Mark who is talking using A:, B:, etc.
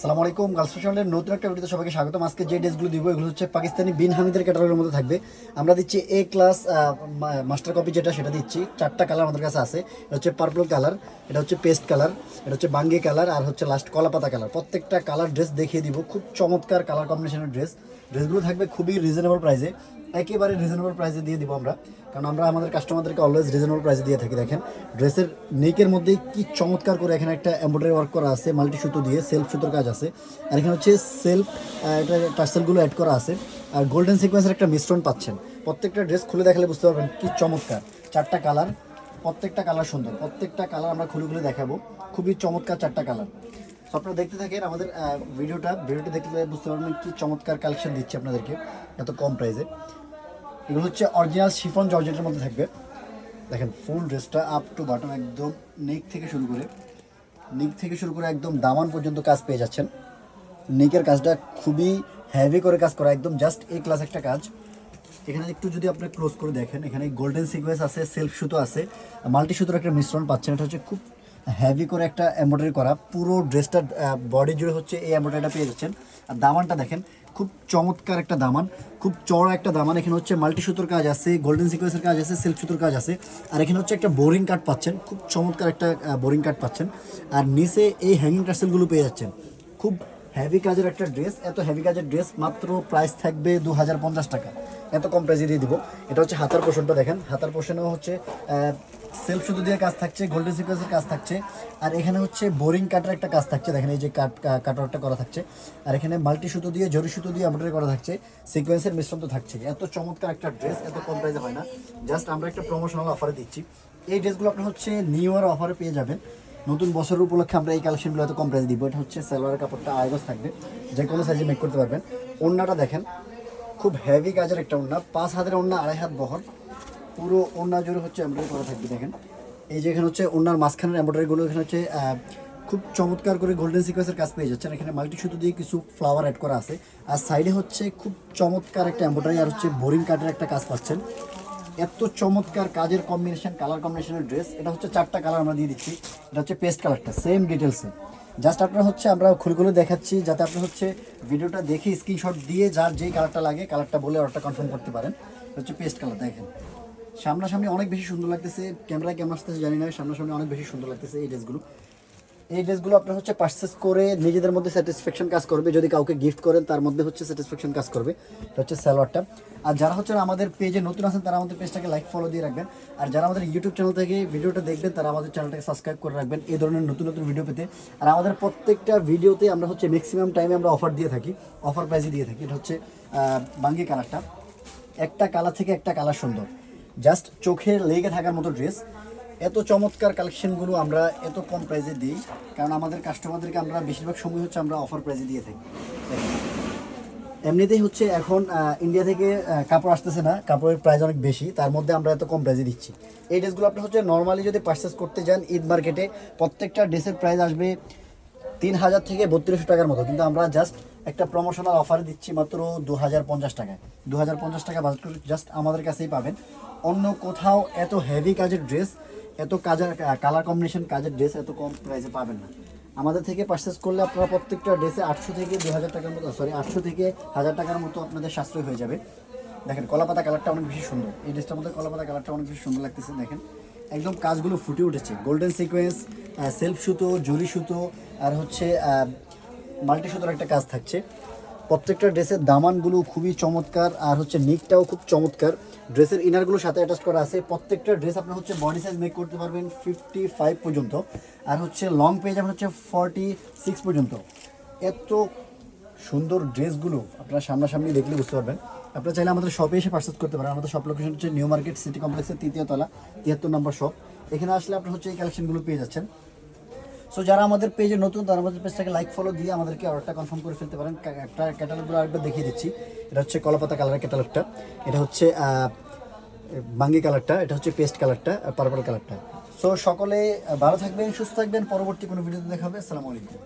A: আসসালামু আলাইকুম। গার্লস ফ্যাশনের নতুন একটা ভিডিওতে সবাইকে স্বাগতম। আজকে যে ড্রেসগুলো দিব এগুলো হচ্ছে পাকিস্তানি বিন হামিদের ক্যাটালগের মধ্যে থাকবে। আমরা দিচ্ছি এ ক্লাস মাস্টার কপি যেটা সেটা দিচ্ছি। 4টা কালার আমাদের কাছে আছে। এটা হচ্ছে পার্পল কালার, এটা হচ্ছে পেস্ট কালার, এটা হচ্ছে বাঙ্গি কালার, আর হচ্ছে লাস্ট কলাপাতা কালার। প্রত্যেকটা কালার ড্রেস দেখিয়ে দিব। খুব চমৎকার কালার কম্বিনেশনের ড্রেসগুলো থাকবে খুবই রিজনেবল প্রাইসে, একেবারে রিজনেবল প্রাইসে দিয়ে দিব আমরা, কারণ আমরা আমাদের কাস্টমারদেরকে অলওয়েজ রিজনেবল প্রাইসে দিয়ে থাকি। দেখেন ড্রেসের নেকের মধ্যে কি চমৎকার করে এখানে একটা এমব্রয়ডারি ওয়ার্ক করা আছে, মাল্টি সুতো দিয়ে সেলফ সুতোর কাজ আছে, আর এখানে হচ্ছে সেলফ এটা টার্সেলগুলো অ্যাড করা আছে, আর গোল্ডেন সিকোয়েন্সের একটা মিশ্রণ পাচ্ছেন। প্রত্যেকটা ড্রেস খুলে দেখালে বুঝতে পারবেন কি চমৎকার। 4টা কালার, প্রত্যেকটা কালার সুন্দর, প্রত্যেকটা কালার আমরা খুলে খুলে দেখাবো। খুবই চমৎকার 4টা কালার। তো আপনারা দেখতে থাকেন আমাদের ভিডিওটা দেখলে বুঝতে পারবেন কি চমৎকার কালেকশন দিচ্ছি আপনাদেরকে এত কম প্রাইসে। এগুলো হচ্ছে অরিজিনাল শিফন জর্জেটের মধ্যে থাকবে। দেখেন ফুল ড্রেসটা আপ টু বাটন একদম নেক থেকে শুরু করে একদম দামান পর্যন্ত কাজ পেয়ে যাচ্ছেন। নেকের কাজটা খুবই হেভি করে কাজ করা, একদম জাস্ট এ ক্লাস একটা কাজ। এখানে একটু যদি আপনি ক্লোজ করে দেখেন, এখানে গোল্ডেন সিকোয়েন্স আছে, সেলফ সুতো আছে, মাল্টি সুতোর একটা মিশ্রণ পাচ্ছেন। এটা হচ্ছে খুব হেভি করে একটা এমব্রয়ডারি করা, পুরো ড্রেসটার বডি জুড়ে হচ্ছে এই এমব্রয়ডারিটা পেয়ে যাচ্ছেন। আর দামানটা দেখেন খুব চমৎকার একটা দামান, খুব চড়া একটা দামান। এখানে হচ্ছে মাল্টি সুতোর কাজ আছে, গোল্ডেন সিকোয়েন্সের কাজ আছে, সেলফ সুতোর কাজ আছে, আর এখানে হচ্ছে একটা বোরিং কাট পাচ্ছেন, খুব চমৎকার একটা বোরিং কাট পাচ্ছেন। আর নিচে এই হ্যাঙ্গিং টার্সেলগুলো পেয়ে যাচ্ছেন। খুব হেভি কাজের একটা ড্রেস, এত হেভি কাজের ড্রেস মাত্র প্রাইস থাকবে 2050 টাকা। এত কম প্রাইসে দিয়ে দিব। এটা হচ্ছে হাতার পোর্শনটা দেখেন, হাতার পোর্শনেও হচ্ছে সেলফ সুতো দিয়ে কাজ থাকছে, গোল্ডেন সিকোয়েন্সের কাজ থাকছে, আর এখানে হচ্ছে বোরিং কাটার একটা কাজ থাকছে। দেখেন এই যে কাটারটা করা থাকছে, আর এখানে মাল্টি সুতো দিয়ে জরি সুতো দিয়ে এমব্রয়ডারি করা থাকছে, সিকোয়েন্সের মিশ্রণ তো থাকছে। এত চমৎকার একটা ড্রেস এত কম প্রাইসে হয় না, জাস্ট আমরা একটা প্রমোশনাল অফারে দিচ্ছি। এই ড্রেসগুলো আপনি হচ্ছে নিউ ইয়ার অফারে পেয়ে যাবেন। নতুন বছরের উপলক্ষে আমরা এই কালেকশনগুলো এত কম প্রাইসে দিব। এটা হচ্ছে সালোয়ারের কাপড়টা আয়গজ থাকবে, যে কোনো সাইজে মেক করতে পারবেন। ওড়নাটা দেখেন খুব হেভি কাজের একটা ওড়না, 5 হাতের ওড়না, 2.5 হাত বহর, পুরো ওড়না জুড়ে হচ্ছে এমব্রয়ডারি করা থাকবে। দেখেন এই যে এখানে হচ্ছে ওড়নার মাঝখানের এমব্রয়ডারিগুলো, এখানে হচ্ছে খুব চমৎকার করে গোল্ডেন সিকোয়েন্সের কাজ পেয়ে যাচ্ছেন। এখানে মাল্টি সুতো দিয়ে কিছু ফ্লাওয়ার অ্যাড করা আছে, আর সাইডে হচ্ছে খুব চমৎকার একটা এমব্রয়ডারি, আর হচ্ছে বোরিং কাটের একটা কাজ পাচ্ছেন। এত চমৎকার কাজের কম্বিনেশন, কালার কম্বিনেশনের ড্রেস। এটা হচ্ছে 4টা কালার আমরা দিয়ে দিচ্ছি। এটা হচ্ছে পেস্ট কালারটা, সেম ডিটেলসে। জাস্ট আপনার হচ্ছে আমরা খুলে দেখাচ্ছি, যাতে আপনি হচ্ছে ভিডিওটা দেখে স্ক্রিনশট দিয়ে যার যেই কালারটা লাগে কালারটা বলে অর্ডারটা কনফার্ম করতে পারেন। এটা হচ্ছে পেস্ট কালার। দেখেন সামনাসামনি অনেক বেশি সুন্দর লাগতেছে, ক্যামেরায় কেমন আসতেছে জানি না, সামনাসামনি অনেক বেশি সুন্দর লাগতেছে এই ড্রেসগুলো আপনার হচ্ছে পারচেস করে নিজেদের মধ্যে স্যাটিসফ্যাকশন কাজ করবে। যদি কাউকে গিফট করেন তার মধ্যে হচ্ছে স্যাটিসফ্যাকশন কাজ করবে। এটা হচ্ছে সালোয়ারটা। আর যারা হচ্ছে আমাদের পেজে নতুন আছেন তারা আমাদের পেজটাকে লাইক ফলো দিয়ে রাখবেন, আর যারা আমাদের ইউটিউব চ্যানেল থেকে ভিডিওটা দেখবেন তারা আমাদের চ্যানেলটাকে সাবস্ক্রাইব করে রাখবেন এই ধরনের নতুন নতুন ভিডিও পেতে। আর আমাদের প্রত্যেকটা ভিডিওতে আমরা হচ্ছে ম্যাক্সিমাম টাইমে আমরা অফার দিয়ে থাকি, অফার প্রাইসে দিয়ে থাকি। এটা হচ্ছে বাঙ্গি কালারটা, একটা কালার থেকে একটা কালার সুন্দর, জাস্ট চোখে লেগে থাকার মতো ড্রেস। এত চমৎকার কালেকশনগুলো আমরা এত কম প্রাইসে দিই, কারণ আমাদের কাস্টমারদেরকে আমরা বেশিরভাগ সময় হচ্ছে আমরা অফার প্রাইসে দিয়ে থাকি। এমনিতেই হচ্ছে এখন ইন্ডিয়া থেকে কাপড় আসতেছে না, কাপড়ের প্রাইস অনেক বেশি, তার মধ্যে আমরা এত কম প্রাইসে দিচ্ছি। এই ড্রেসগুলো আপনি হচ্ছে নর্মালি যদি পারচেস করতে যান ঈদ মার্কেটে, প্রত্যেকটা ড্রেসের প্রাইস আসবে 3000 থেকে 3200 টাকার মতো, কিন্তু আমরা জাস্ট একটা প্রমোশনাল অফারে দিচ্ছি মাত্র 2050 টাকায়। 2050 টাকা বাজেট করে জাস্ট আমাদের কাছেই পাবেন। অন্য কোথাও এত হেভি কাজের ড্রেস, এত কাজের কালার কম্বিনেশন কাজের ড্রেস এত কম প্রাইসে পাবেন না। আমাদের থেকে পারচেস করলে আপনারা প্রত্যেকটা ড্রেসে 800 থেকে 2000 টাকার মতো, 800 থেকে 1000 টাকার মতো আপনাদের সাশ্রয় হয়ে যাবে। দেখেন কলাপাতা কালারটা অনেক বেশি সুন্দর, এই ড্রেসটার মধ্যে কলাপাতা কালারটা অনেক বেশি সুন্দর লাগতেছে। দেখেন একদম কাজগুলো ফুটে উঠেছে, গোল্ডেন সিকোয়েন্স, সেলফ সুতো, জরি সুতো, আর হচ্ছে মাল্টি সুতোর একটা কাজ থাকছে। প্রত্যেকটা ড্রেসের দামানগুলো খুবই চমৎকার, আর হচ্ছে নিকটাও খুব চমৎকার। ড্রেসের ইনারগুলোর সাথে অ্যাটাচ করা আছে। প্রত্যেকটা ড্রেস আপনার হচ্ছে বডি সাইজ মেক করতে পারবেন 55 পর্যন্ত, আর হচ্ছে লং পেজ আপনার হচ্ছে 46 পর্যন্ত। এত সুন্দর ড্রেসগুলো আপনারা সামনাসামনি দেখলে বুঝতে পারবেন। আপনারা চাইলে আমাদের শপে এসে পারচেস করতে পারেন। আমাদের শপ লোকেশন হচ্ছে নিউ মার্কেট সিটি কমপ্লেক্সের 3য় তলা, 73 নম্বর শপ। এখানে আসলে আপনার হচ্ছে এই কালেকশনগুলো পেয়ে যাচ্ছেন। সো যারা আমাদের পেজে নতুন তারা আমাদের পেজটাকে লাইক ফলো দিয়ে আমাদেরকে অর্ডারটা কনফার্ম করে ফেলতে পারেন। একটা ক্যাটালগুলো আরেকবার দেখিয়ে দিচ্ছি। এটা হচ্ছে কলাপাতা কালারের ক্যাটালগটা, এটা হচ্ছে বাঙ্গি কালারটা, এটা হচ্ছে পেস্ট কালারটা, আর পার্পল কালারটা। সো সকলে ভালো থাকবেন, সুস্থ থাকবেন। পরবর্তী কোনো ভিডিওতে দেখা হবে। আসসালামু আলাইকুম।